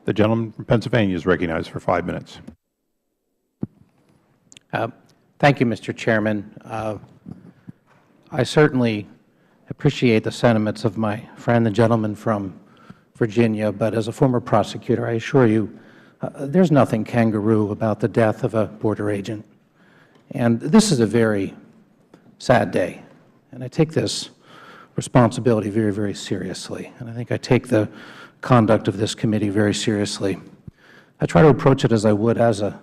The gentleman from Pennsylvania is recognized for 5 minutes. Thank you, Mr. Chairman. I certainly appreciate the sentiments of my friend, the gentleman from Virginia, but as a former prosecutor, I assure you there's nothing kangaroo about the death of a border agent. And this is a very sad day, and I take this responsibility very, very seriously, and I think I take the conduct of this committee very seriously. I try to approach it as I would as the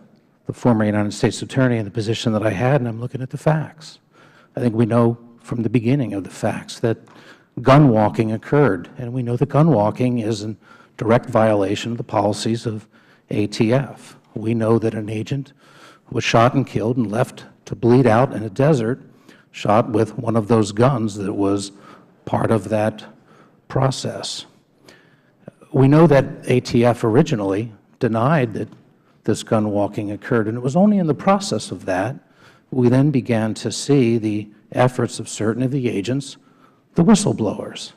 former United States Attorney in the position that I had, and I'm looking at the facts. I think we know from the beginning of the facts that gun walking occurred, and we know that gun walking is in direct violation of the policies of ATF. We know that an agent was shot and killed and left to bleed out in a desert, shot with one of those guns that was part of that process. We know that ATF originally denied that this gun walking occurred, and it was only in the process of that we then began to see the efforts of certain of the agents, the whistleblowers,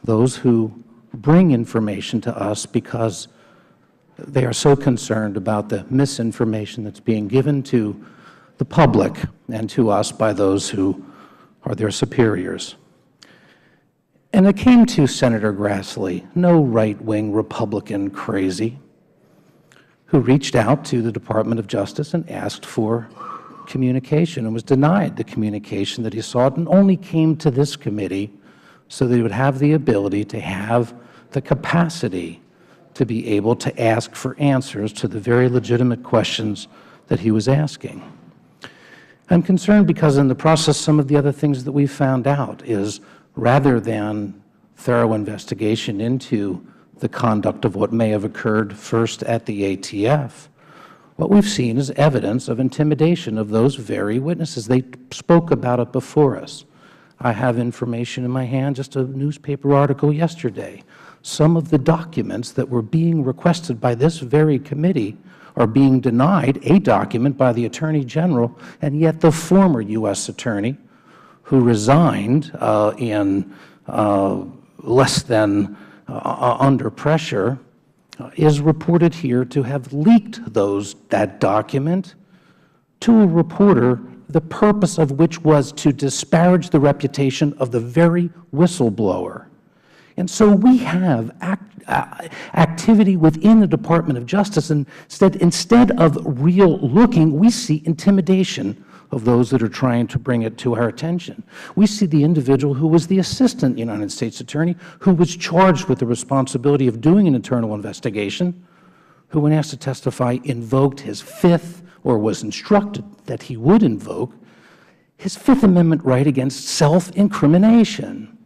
those who bring information to us because they are so concerned about the misinformation that's being given to the public and to us by those who are their superiors. And it came to Senator Grassley, no right-wing Republican crazy, who reached out to the Department of Justice and asked for communication and was denied the communication that he sought, and only came to this committee so that he would have the ability to have the capacity to be able to ask for answers to the very legitimate questions that he was asking. I'm concerned because in the process some of the other things that we've found out is rather than thorough investigation into the conduct of what may have occurred first at the ATF, what we've seen is evidence of intimidation of those very witnesses. They spoke about it before us. I have information in my hand, just a newspaper article yesterday. Some of the documents that were being requested by this very committee are being denied, a document by the Attorney General, and yet the former U.S. Attorney, who resigned in less than under pressure, is reported here to have leaked that document to a reporter, the purpose of which was to disparage the reputation of the very whistleblower. And so we have activity within the Department of Justice, and instead of real looking, we see intimidation of those that are trying to bring it to our attention. We see the individual who was the Assistant United States Attorney, who was charged with the responsibility of doing an internal investigation, who, when asked to testify, invoked his Fifth, or was instructed that he would invoke, his Fifth Amendment right against self-incrimination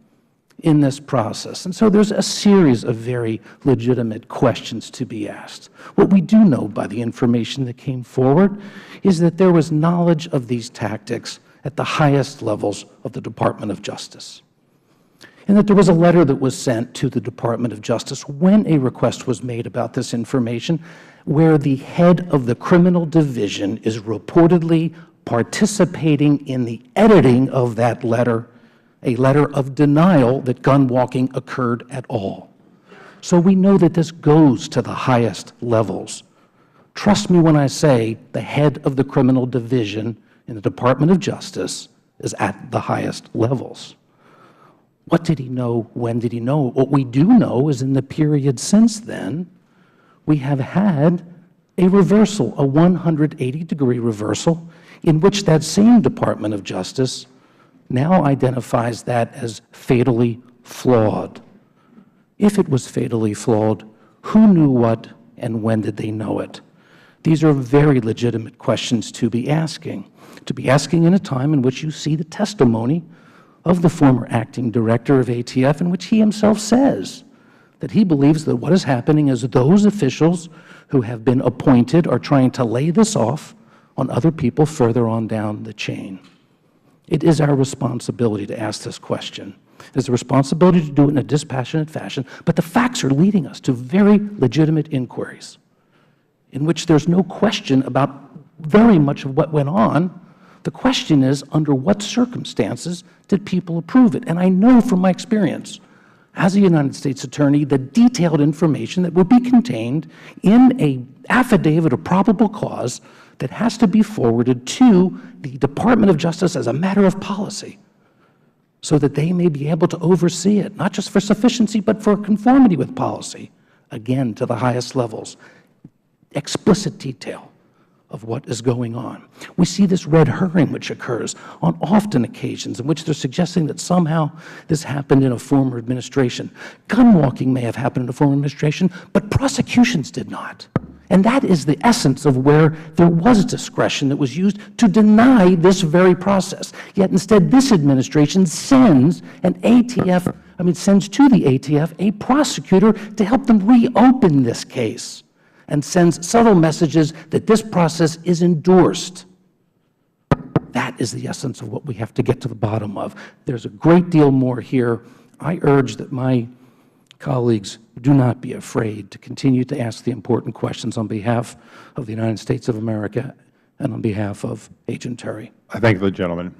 in this process. And so there's a series of very legitimate questions to be asked. What we do know by the information that came forward is that there was knowledge of these tactics at the highest levels of the Department of Justice, and that there was a letter that was sent to the Department of Justice when a request was made about this information, where the head of the criminal division is reportedly participating in the editing of that letter, a letter of denial that gun walking occurred at all. So we know that this goes to the highest levels. Trust me when I say the head of the criminal division in the Department of Justice is at the highest levels. What did he know? When did he know? What we do know is in the period since then, we have had a reversal, a 180-degree reversal, in which that same Department of Justice now identifies that as fatally flawed. If it was fatally flawed, who knew what and when did they know it? These are very legitimate questions to be asking in a time in which you see the testimony of the former acting director of ATF, in which he himself says that he believes that what is happening is those officials who have been appointed are trying to lay this off on other people further on down the chain. It is our responsibility to ask this question. It is a responsibility to do it in a dispassionate fashion, but the facts are leading us to very legitimate inquiries in which there's no question about very much of what went on. The question is, under what circumstances did people approve it? And I know from my experience, as a United States Attorney, the detailed information that would be contained in an affidavit of probable cause that has to be forwarded to the Department of Justice as a matter of policy, so that they may be able to oversee it, not just for sufficiency, but for conformity with policy, again, to the highest levels. Explicit detail of what is going on. We see this red herring which occurs on often occasions in which they're suggesting that somehow this happened in a former administration. Gun walking may have happened in a former administration, but prosecutions did not. And that is the essence of where there was discretion that was used to deny this very process. Yet instead, this administration sends an ATF, sends to the ATF a prosecutor to help them reopen this case, and sends subtle messages that this process is endorsed. That is the essence of what we have to get to the bottom of. There's a great deal more here. I urge that my colleagues do not be afraid to continue to ask the important questions on behalf of the United States of America and on behalf of Agent Terry. I thank the gentleman.